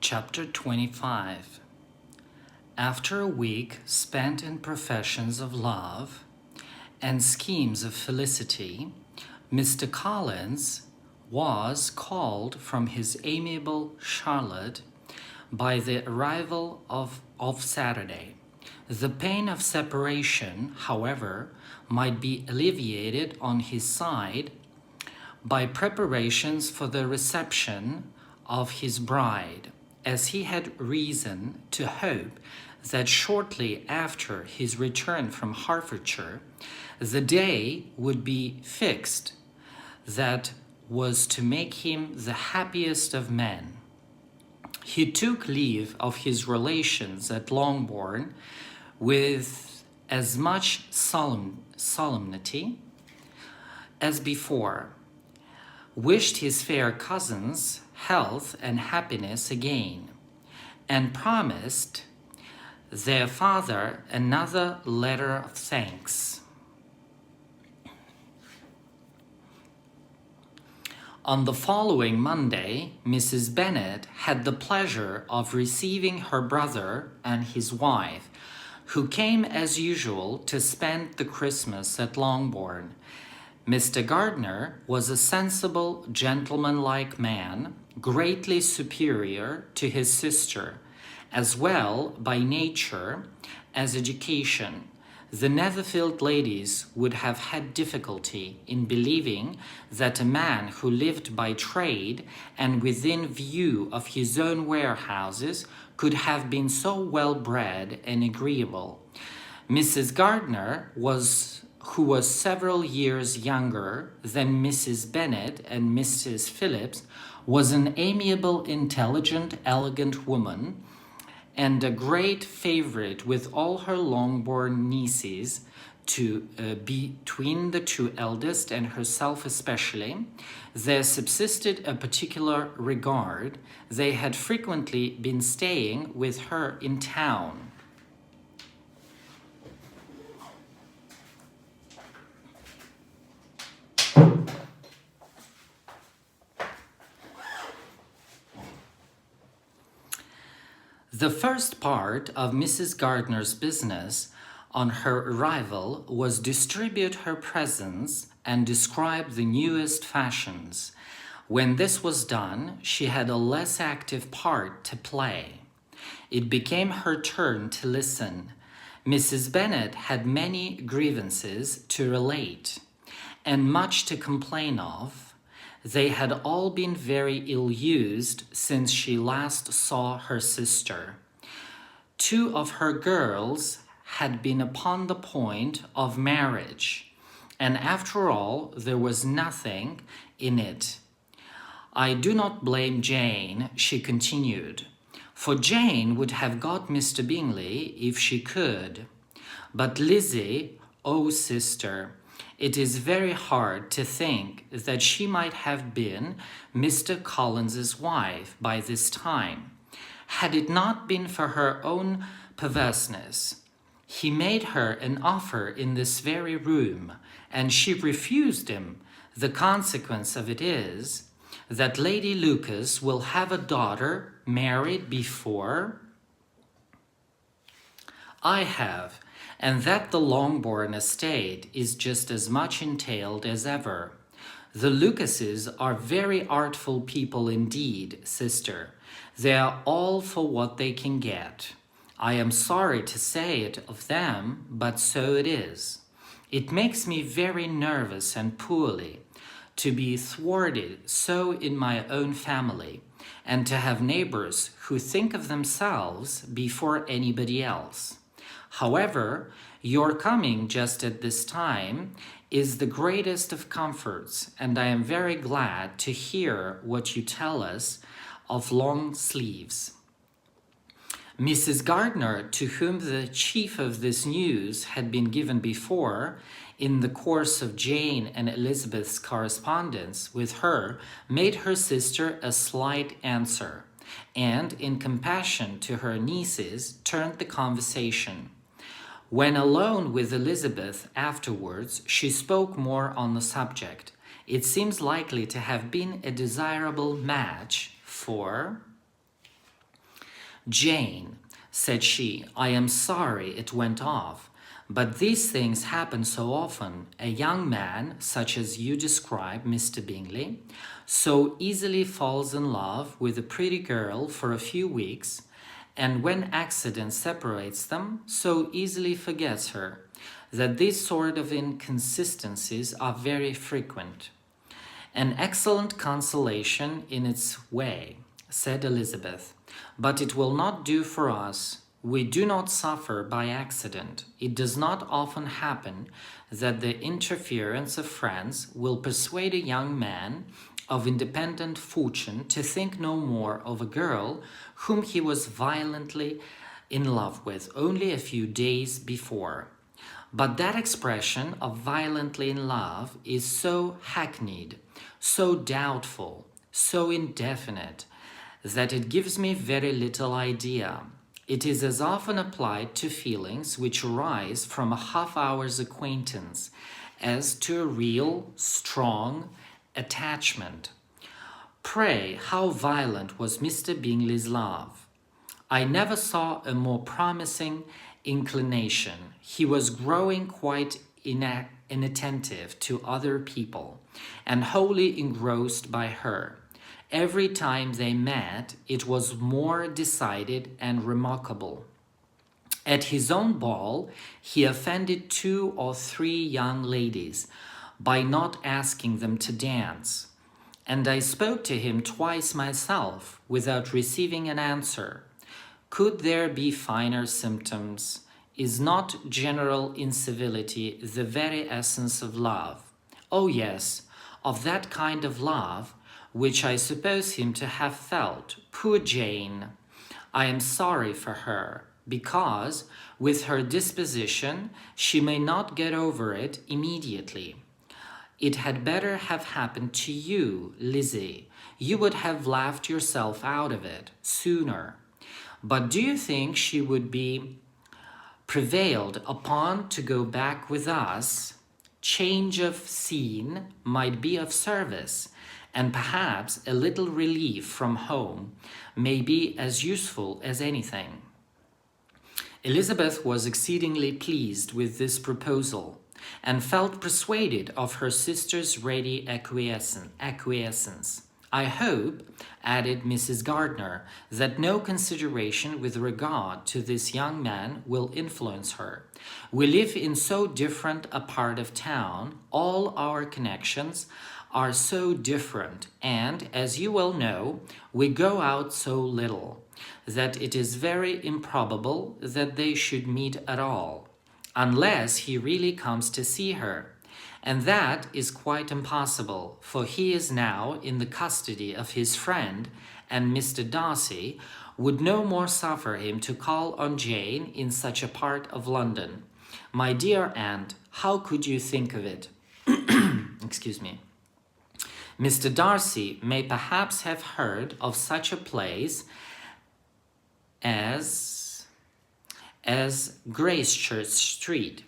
Chapter 25. After a week spent in professions of love and schemes of felicity, Mr. Collins was called from his amiable Charlotte by the arrival of Saturday. The pain of separation, however, might be alleviated on his side by preparations for the reception of his bride, as he had reason to hope that shortly after his return from Hertfordshire, the day would be fixed that was to make him the happiest of men. He took leave of his relations at Longbourn with as much solemnity as before, wished his fair cousins health and happiness again, and promised their father another letter of thanks. On the following Monday, Mrs. Bennet had the pleasure of receiving her brother and his wife, who came as usual to spend the Christmas at Longbourn. Mr. Gardiner was a sensible, gentlemanlike man, greatly superior to his sister, as well by nature as education. The Netherfield ladies would have had difficulty in believing that a man who lived by trade and within view of his own warehouses could have been so well bred and agreeable. Mrs. Gardiner who was several years younger than Mrs. Bennet and Mrs. Phillips, was an amiable, intelligent, elegant woman, and a great favorite with all her Longbourn nieces. Between the two eldest and herself especially, there subsisted a particular regard. They had frequently been staying with her in town. The first part of Mrs. Gardiner's business on her arrival was distribute her presents and describe the newest fashions. When this was done, she had a less active part to play. It became her turn to listen. Mrs. Bennet had many grievances to relate, and much to complain of. They had all been very ill-used since she last saw her sister. Two of her girls had been upon the point of marriage, and after all, there was nothing in it. I do not blame Jane, she continued, for Jane would have got Mr. Bingley if she could. But Lizzie, oh sister, it is very hard to think that she might have been Mr. Collins's wife by this time, had it not been for her own perverseness. He made her an offer in this very room, and she refused him. The consequence of it is that Lady Lucas will have a daughter married before I have, and that the Longbourn estate is just as much entailed as ever. The Lucases are very artful people indeed, sister. They are all for what they can get. I am sorry to say it of them, but so it is. It makes me very nervous and poorly to be thwarted so in my own family, and to have neighbors who think of themselves before anybody else. However, your coming just at this time is the greatest of comforts, and I am very glad to hear what you tell us of long sleeves. Mrs. Gardiner, to whom the chief of this news had been given before, in the course of Jane and Elizabeth's correspondence with her, made her sister a slight answer, and, in compassion to her nieces, turned the conversation. When alone with Elizabeth afterwards, she spoke more on the subject. It seems likely to have been a desirable match for "Jane," said she, "I am sorry it went off, but these things happen so often. A young man, such as you describe, Mr. Bingley, so easily falls in love with a pretty girl for a few weeks, and when accident separates them, so easily forgets her, that these sort of inconsistencies are very frequent." "An excellent consolation in its way," said Elizabeth, "but it will not do for us. We do not suffer by accident. It does not often happen that the interference of friends will persuade a young man of independent fortune to think no more of a girl whom he was violently in love with only a few days before. But that expression of violently in love is so hackneyed, so doubtful, so indefinite, that it gives me very little idea. It is as often applied to feelings which arise from a half-hour's acquaintance as to a real, strong attachment. Pray, how violent was Mr. Bingley's love? I never saw a more promising inclination. He was growing quite inattentive to other people, and wholly engrossed by her. Every time they met, it was more decided and remarkable. At his own ball, he offended 2 or 3 young ladies by not asking them to dance, and I spoke to him twice myself without receiving an answer. Could there be finer symptoms? Is not general incivility the very essence of love? Oh yes, of that kind of love which I suppose him to have felt. Poor Jane! I am sorry for her, because, with her disposition, she may not get over it immediately. It had better have happened to you, Lizzie. You would have laughed yourself out of it sooner. But do you think she would be prevailed upon to go back with us? Change of scene might be of service, and perhaps a little relief from home may be as useful as anything." Elizabeth was exceedingly pleased with this proposal, and felt persuaded of her sister's ready acquiescence. "I hope," added Mrs. Gardiner, "that no consideration with regard to this young man will influence her. We live in so different a part of town, all our connections are so different, and, as you well know, we go out so little, that it is very improbable that they should meet at all, unless he really comes to see her. And that is quite impossible, for he is now in the custody of his friend, and Mr. Darcy would no more suffer him to call on Jane in such a part of London. My dear aunt, how could you think of it?" Excuse me. "Mr. Darcy may perhaps have heard of such a place as Gracechurch Street,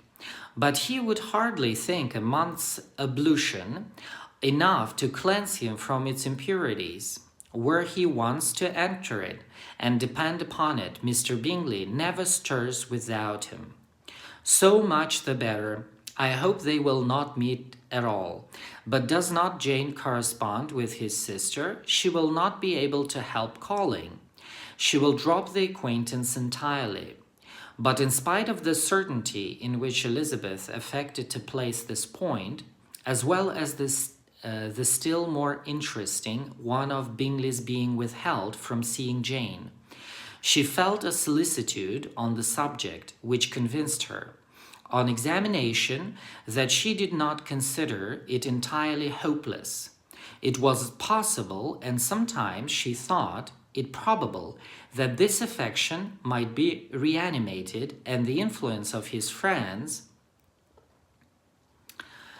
but he would hardly think a month's ablution enough to cleanse him from its impurities, were he once to enter it, and depend upon it, Mr. Bingley never stirs without him. So much the better. I hope they will not meet at all. But does not Jane correspond with his sister? She will not be able to help calling. She will drop the acquaintance entirely." But in spite of the certainty in which Elizabeth affected to place this point, as well as the still more interesting one of Bingley's being withheld from seeing Jane, she felt a solicitude on the subject which convinced her, on examination, that she did not consider it entirely hopeless. It was possible, and sometimes she thought it probable, that this affection might be reanimated, and the influence of his friends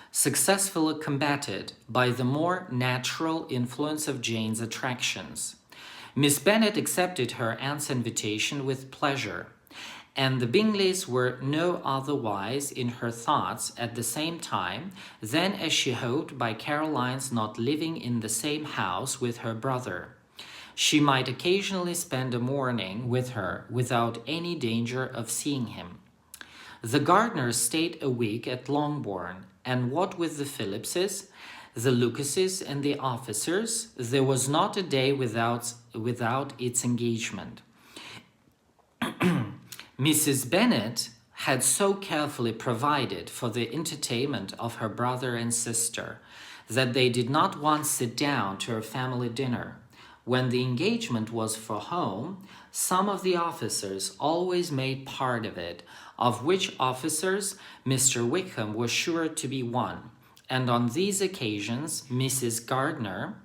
successfully combated by the more natural influence of Jane's attractions. Miss Bennet accepted her aunt's invitation with pleasure, and the Bingleys were no otherwise in her thoughts at the same time than as she hoped by Caroline's not living in the same house with her brother. She might occasionally spend a morning with her without any danger of seeing him. The Gardners stayed a week at Longbourn, and what with the Phillipses, the Lucases, and the officers, there was not a day without its engagement. Mrs. Bennet had so carefully provided for the entertainment of her brother and sister that they did not once sit down to her family dinner. When the engagement was for home, some of the officers always made part of it, of which officers Mr. Wickham was sure to be one, and on these occasions Mrs. Gardner,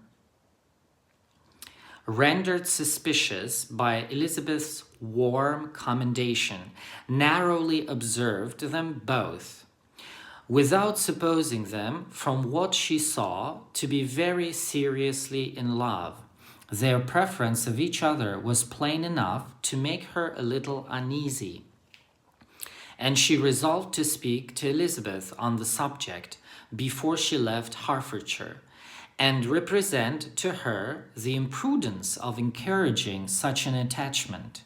rendered suspicious by Elizabeth's warm commendation, narrowly observed them both, without supposing them, from what she saw, to be very seriously in love. Their preference of each other was plain enough to make her a little uneasy, and she resolved to speak to Elizabeth on the subject before she left Hertfordshire, and represent to her the imprudence of encouraging such an attachment.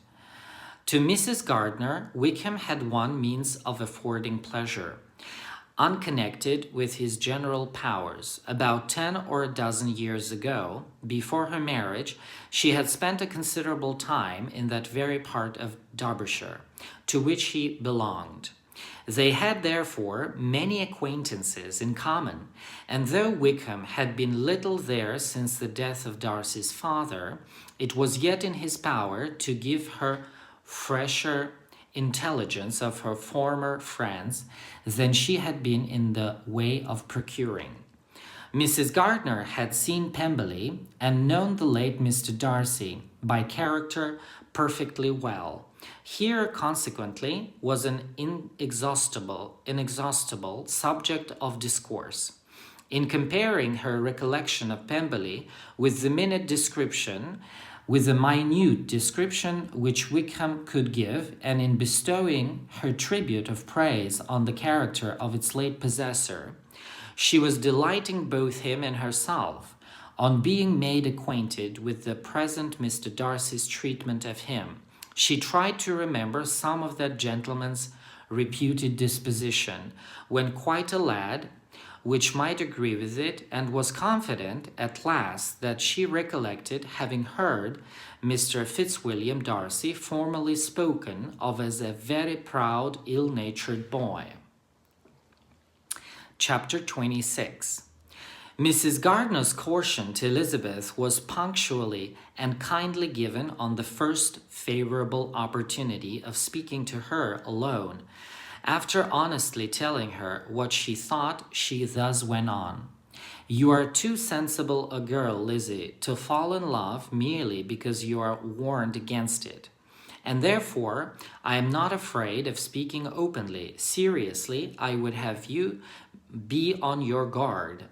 To Mrs. Gardner, Wickham had one means of affording pleasure, unconnected with his general powers. About 10 or a dozen years ago, before her marriage, she had spent a considerable time in that very part of Derbyshire to which he belonged. They had therefore many acquaintances in common, and though Wickham had been little there since the death of Darcy's father, it was yet in his power to give her fresher intelligence of her former friends than she had been in the way of procuring. Mrs. Gardner had seen Pemberley and known the late Mr. Darcy by character perfectly well. Here, consequently, was an inexhaustible subject of discourse. In comparing her recollection of Pemberley with the minute description which Wickham could give, and in bestowing her tribute of praise on the character of its late possessor, she was delighting both him and herself on being made acquainted with the present Mr. Darcy's treatment of him. She tried to remember some of that gentleman's reputed disposition when quite a lad, which might agree with it, and was confident at last that she recollected having heard Mr. Fitzwilliam Darcy formerly spoken of as a very proud, ill-natured boy. Chapter 26. Mrs. Gardner's caution to Elizabeth was punctually and kindly given on the first favorable opportunity of speaking to her alone. After honestly telling her what she thought, she thus went on. "You are too sensible a girl, Lizzie, to fall in love merely because you are warned against it. And therefore, I am not afraid of speaking openly. Seriously, I would have you be on your guard.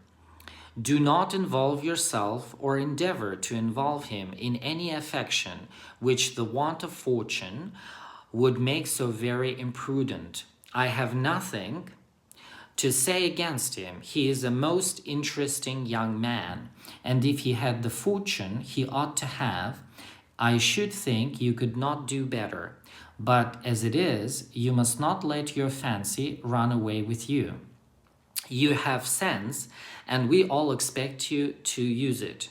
Do not involve yourself or endeavor to involve him in any affection which the want of fortune would make so very imprudent. I have nothing to say against him. He is a most interesting young man, and if he had the fortune he ought to have, I should think you could not do better. But as it is, you must not let your fancy run away with you. You have sense, and we all expect you to use it.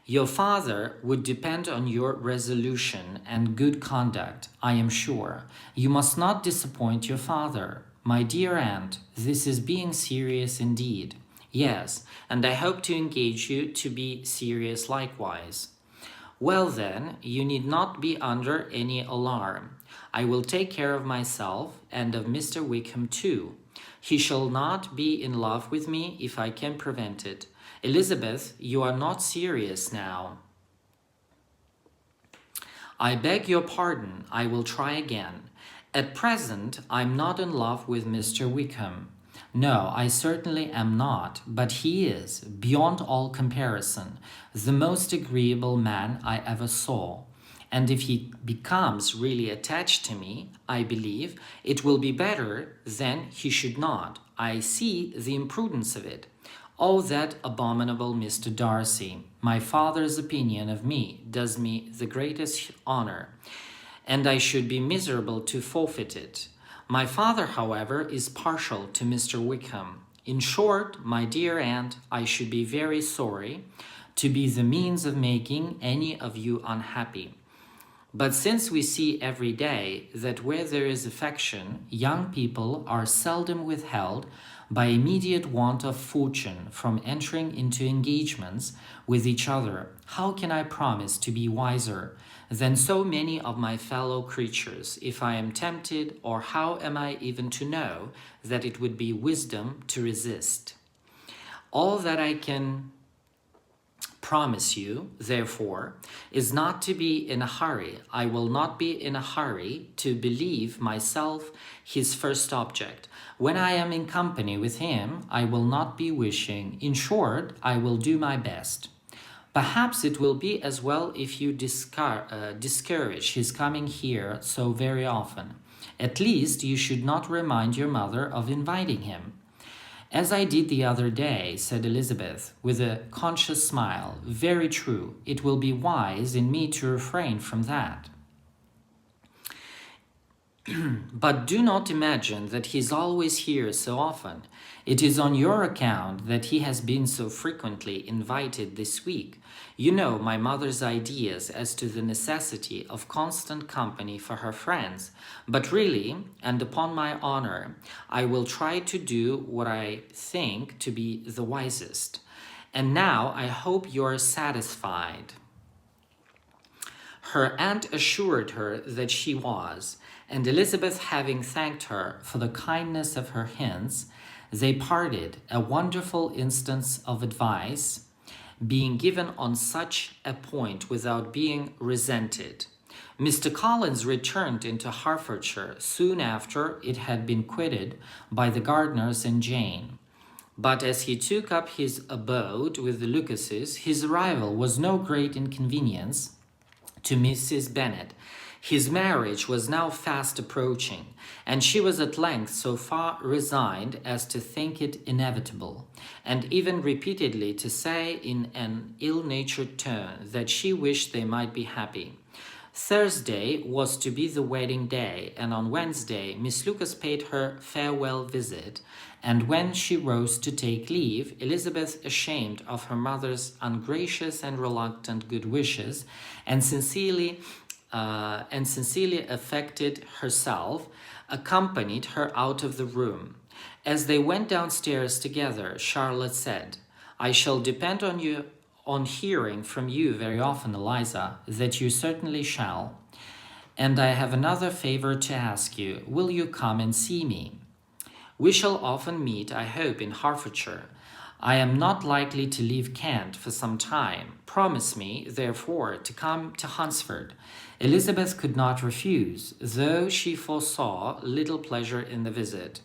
Your father would depend on your resolution and good conduct, I am sure. You must not disappoint your father. My dear aunt, this is being serious indeed. Yes, and I hope to engage you to be serious likewise. Well then, you need not be under any alarm. I will take care of myself and of Mr. Wickham too. He shall not be in love with me if I can prevent it. Elizabeth, you are not serious now." "I beg your pardon. I will try again. At present, I'm not in love with Mr. Wickham. No, I certainly am not, but he is, beyond all comparison, the most agreeable man I ever saw. And if he becomes really attached to me, I believe it will be better than he should not. I see the imprudence of it. "Oh, that abominable Mr. Darcy! My father's opinion of me does me the greatest honor, and I should be miserable to forfeit it. My father, however, is partial to Mr. Wickham. In short, my dear aunt, I should be very sorry to be the means of making any of you unhappy. But since we see every day that where there is affection, young people are seldom withheld by immediate want of fortune from entering into engagements with each other, how can I promise to be wiser than so many of my fellow creatures if I am tempted, or how am I even to know that it would be wisdom to resist? All that I can promise you, therefore, is not to be in a hurry. I will not be in a hurry to believe myself his first object. When I am in company with him, I will not be wishing. In short, I will do my best. Perhaps it will be as well if you discourage his coming here so very often. At least you should not remind your mother of inviting him. As I did the other day, said Elizabeth, with a conscious smile. Very true. It will be wise in me to refrain from that. But do not imagine that he is always here so often. It is on your account that he has been so frequently invited this week. You know my mother's ideas as to the necessity of constant company for her friends, but really, and upon my honor, I will try to do what I think to be the wisest. And now I hope you are satisfied." Her aunt assured her that she was, and Elizabeth having thanked her for the kindness of her hints, they parted, a wonderful instance of advice being given on such a point without being resented. Mr. Collins returned into Hertfordshire soon after it had been quitted by the Gardners and Jane. But as he took up his abode with the Lucases, his arrival was no great inconvenience to Mrs. Bennet. His marriage was now fast approaching, and she was at length so far resigned as to think it inevitable, and even repeatedly to say in an ill-natured tone that she wished they might be happy. Thursday was to be the wedding day, and on Wednesday Miss Lucas paid her farewell visit, and when she rose to take leave, Elizabeth, ashamed of her mother's ungracious and reluctant good wishes, and sincerely affected herself, accompanied her out of the room. As they went downstairs together, Charlotte said, "I shall depend on hearing from you very often, Eliza, that you certainly shall. And I have another favor to ask you. Will you come and see me? We shall often meet, I hope, in Hertfordshire. I am not likely to leave Kent for some time. Promise me, therefore, to come to Hunsford." Elizabeth could not refuse, though she foresaw little pleasure in the visit.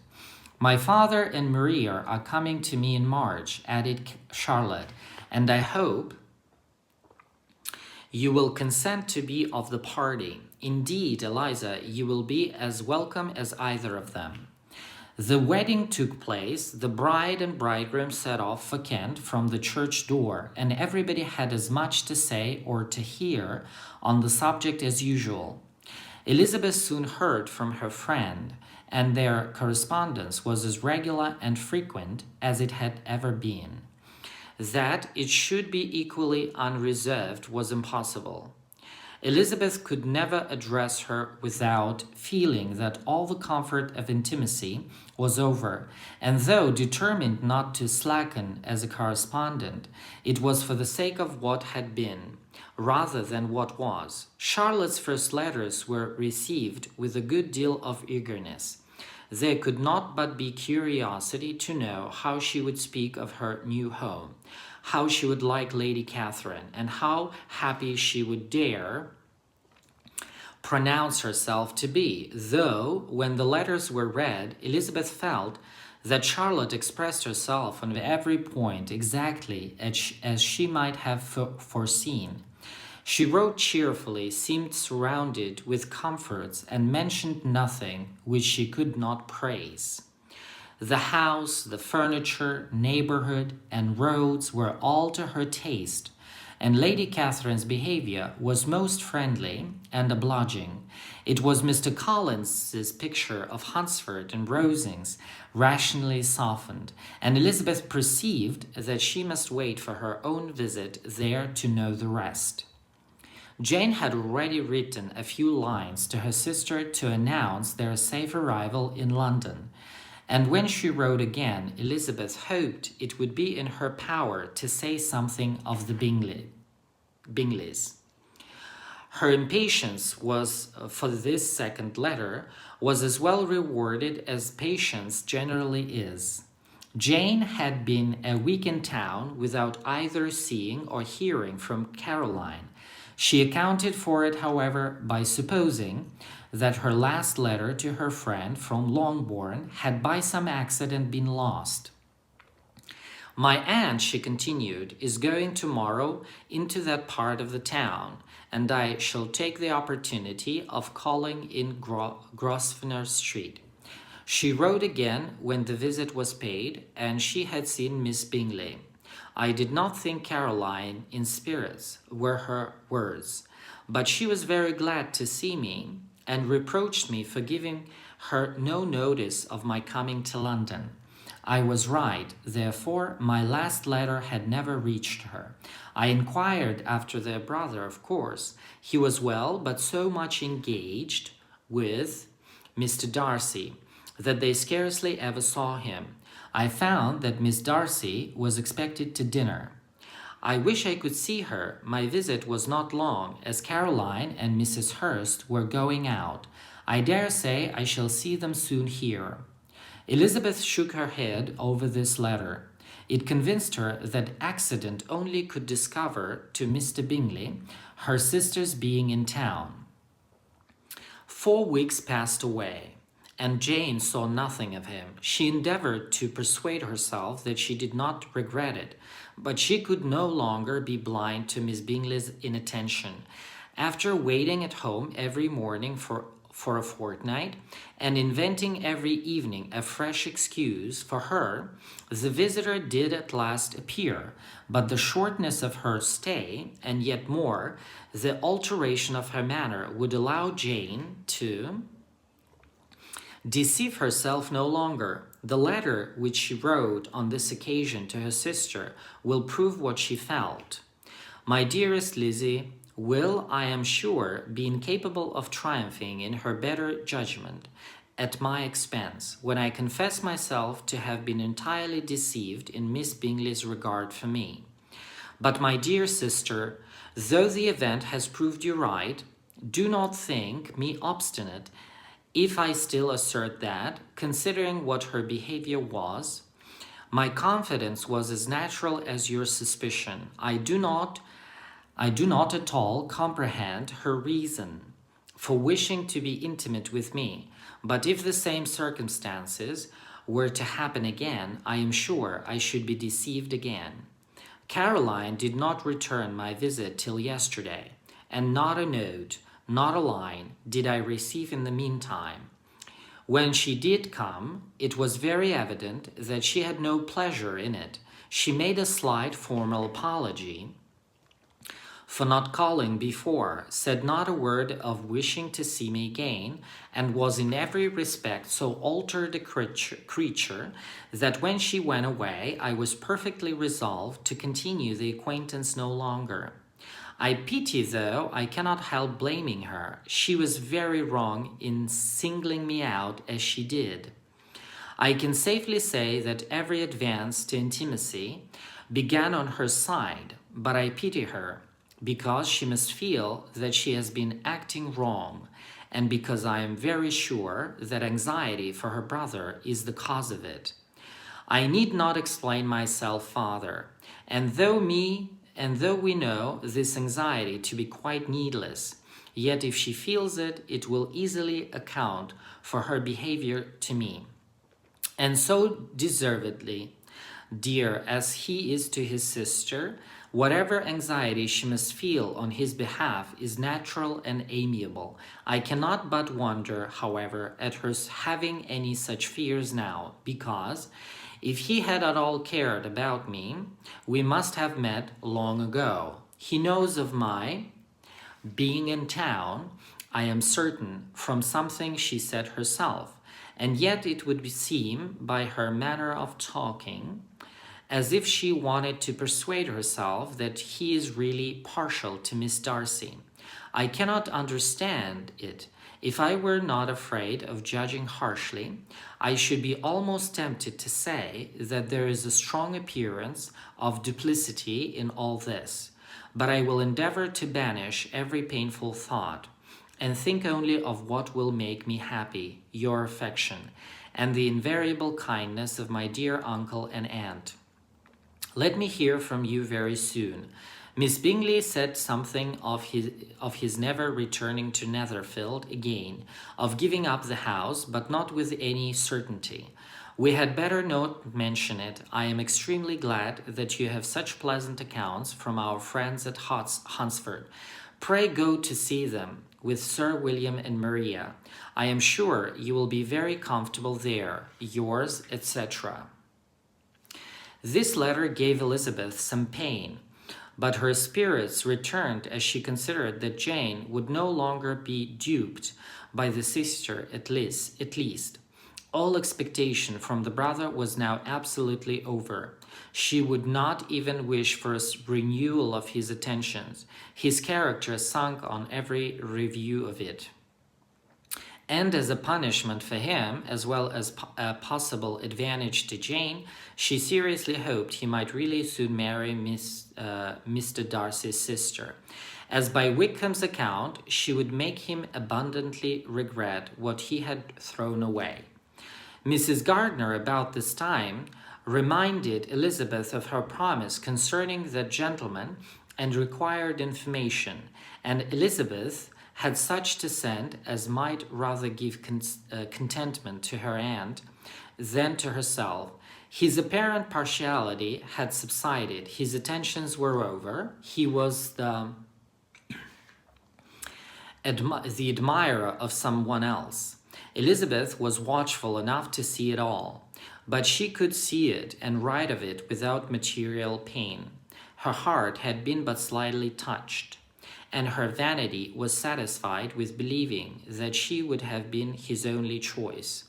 "My father and Maria are coming to me in March," added Charlotte, "and I hope you will consent to be of the party. Indeed, Eliza, you will be as welcome as either of them." The wedding took place, the bride and bridegroom set off for Kent from the church door, and everybody had as much to say or to hear on the subject as usual. Elizabeth soon heard from her friend, and their correspondence was as regular and frequent as it had ever been. That it should be equally unreserved was impossible. Elizabeth could never address her without feeling that all the comfort of intimacy was over, and though determined not to slacken as a correspondent, it was for the sake of what had been, rather than what was. Charlotte's first letters were received with a good deal of eagerness. There could not but be curiosity to know how she would speak of her new home, how she would like Lady Catherine, and how happy she would dare pronounce herself to be, though when the letters were read, Elizabeth felt that Charlotte expressed herself on every point exactly as she might have foreseen. She wrote cheerfully, seemed surrounded with comforts, and mentioned nothing which she could not praise. The house, the furniture, neighborhood, and roads were all to her taste, and Lady Catherine's behavior was most friendly and obliging. It was Mr. Collins's picture of Hunsford and Rosings rationally softened, and Elizabeth perceived that she must wait for her own visit there to know the rest. Jane had already written a few lines to her sister to announce their safe arrival in London, and when she wrote again, Elizabeth hoped it would be in her power to say something of the Bingleys. Her impatience was for this second letter was as well rewarded as patience generally is. Jane had been a week in town without either seeing or hearing from Caroline. She accounted for it, however, by supposing that her last letter to her friend from Longbourn had by some accident been lost. My aunt, she continued, is going tomorrow into that part of the town, and I shall take the opportunity of calling in Grosvenor Street. She wrote again when the visit was paid, and she had seen Miss Bingley. I did not think Caroline in spirits, were her words, but she was very glad to see me, and reproached me for giving her no notice of my coming to London. I was right, therefore my last letter had never reached her. I inquired after their brother, of course. He was well, but so much engaged with Mr. Darcy that they scarcely ever saw him. I found that Miss Darcy was expected to dinner. I wish I could see her. My visit was not long, as Caroline and Mrs. Hurst were going out. I dare say I shall see them soon here. Elizabeth shook her head over this letter. It convinced her that accident only could discover to Mr. Bingley her sister's being in town. 4 weeks passed away, and Jane saw nothing of him. She endeavored to persuade herself that she did not regret it, but she could no longer be blind to Miss Bingley's inattention. After waiting at home every morning for a fortnight, and inventing every evening a fresh excuse for her, the visitor did at last appear, but the shortness of her stay, and yet more, the alteration of her manner, would allow Jane to deceive herself no longer. The letter which she wrote on this occasion to her sister will prove what she felt. My dearest Lizzie will, I am sure, be incapable of triumphing in her better judgment at my expense, when I confess myself to have been entirely deceived in Miss Bingley's regard for me. But, my dear sister, though the event has proved you right, do not think me obstinate if I still assert that, considering what her behavior was, my confidence was as natural as your suspicion. I do not at all comprehend her reason for wishing to be intimate with me, but if the same circumstances were to happen again, I am sure I should be deceived again. Caroline did not return my visit till yesterday, and not a note, not a line, did I receive in the meantime. When she did come, it was very evident that she had no pleasure in it. She made a slight formal apology for not calling before, said not a word of wishing to see me again, and was in every respect so altered a creature that when she went away, I was perfectly resolved to continue the acquaintance no longer. I pity, though I cannot help blaming her. She was very wrong in singling me out as she did. I can safely say that every advance to intimacy began on her side, but I pity her, because she must feel that she has been acting wrong, and because I am very sure that anxiety for her brother is the cause of it. I need not explain myself farther, and though we know this anxiety to be quite needless, yet if she feels it, it will easily account for her behavior to me. And so deservedly, dear as he is to his sister, whatever anxiety she must feel on his behalf is natural and amiable. I cannot but wonder, however, at her having any such fears now, because, if he had at all cared about me, we must have met long ago. He knows of my being in town, I am certain, from something she said herself, and yet it would seem, by her manner of talking, as if she wanted to persuade herself that he is really partial to Miss Darcy. I cannot understand it. If I were not afraid of judging harshly, I should be almost tempted to say that there is a strong appearance of duplicity in all this. But I will endeavor to banish every painful thought, and think only of what will make me happy, your affection, and the invariable kindness of my dear uncle and aunt. Let me hear from you very soon. Miss Bingley said something of his never returning to Netherfield again, of giving up the house, but not with any certainty. We had better not mention it. I am extremely glad that you have such pleasant accounts from our friends at Hunsford. Pray go to see them with Sir William and Maria. I am sure you will be very comfortable there. Yours, etc. This letter gave Elizabeth some pain, but her spirits returned as she considered that Jane would no longer be duped by the sister at least. All expectation from the brother was now absolutely over. She would not even wish for a renewal of his attentions. His character sunk on every review of it. And as a punishment for him, as well as a possible advantage to Jane, she seriously hoped he might really soon marry Mr. Darcy's sister, as by Wickham's account she would make him abundantly regret what he had thrown away. Mrs. Gardiner, about this time, reminded Elizabeth of her promise concerning that gentleman and required information, and Elizabeth had such to send as might rather give contentment to her aunt than to herself. His apparent partiality had subsided. His attentions were over. He was the admirer of someone else. Elizabeth was watchful enough to see it all, but she could see it and write of it without material pain. Her heart had been but slightly touched, and her vanity was satisfied with believing that she would have been his only choice,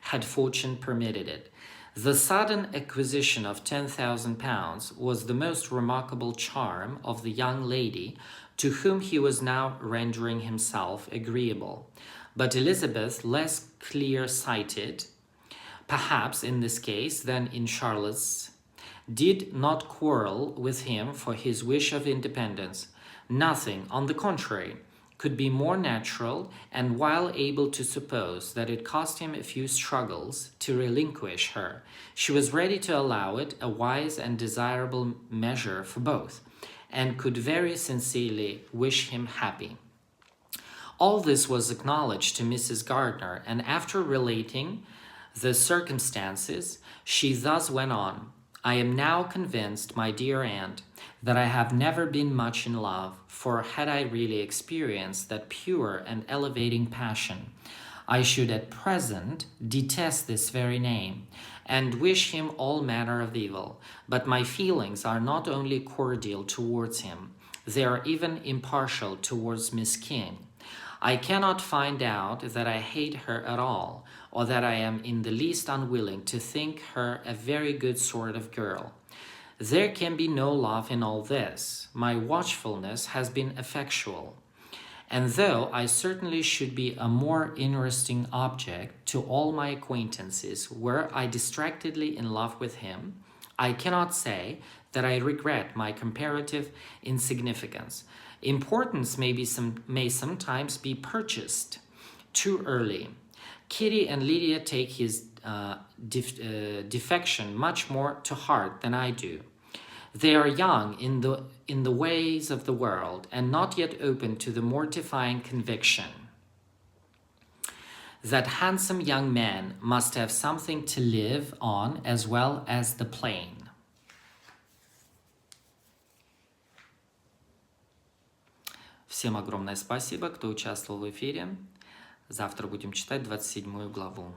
had fortune permitted it. The sudden acquisition of £10,000 was the most remarkable charm of the young lady to whom he was now rendering himself agreeable. But Elizabeth, less clear-sighted, perhaps in this case than in Charlotte's, did not quarrel with him for his wish of independence. Nothing, on the contrary, could be more natural, and while able to suppose that it cost him a few struggles to relinquish her, she was ready to allow it a wise and desirable measure for both, and could very sincerely wish him happy. All this was acknowledged to Mrs. Gardiner, and after relating the circumstances, she thus went on. I am now convinced, my dear aunt, that I have never been much in love, for had I really experienced that pure and elevating passion, I should at present detest this very name, and wish him all manner of evil. But my feelings are not only cordial towards him, they are even impartial towards Miss King. I cannot find out that I hate her at all, or that I am in the least unwilling to think her a very good sort of girl. There can be no love in all this. My watchfulness has been effectual, and though I certainly should be a more interesting object to all my acquaintances were I distractedly in love with him, I cannot say that I regret my comparative insignificance. Importance may sometimes be purchased too early. Kitty and Lydia take his defection much more to heart than I do. They are young in the ways of the world, and not yet open to the mortifying conviction that handsome young men must have something to live on as well as the plain. Всем огромное спасибо, кто участвовал в эфире. Завтра будем читать 27 главу.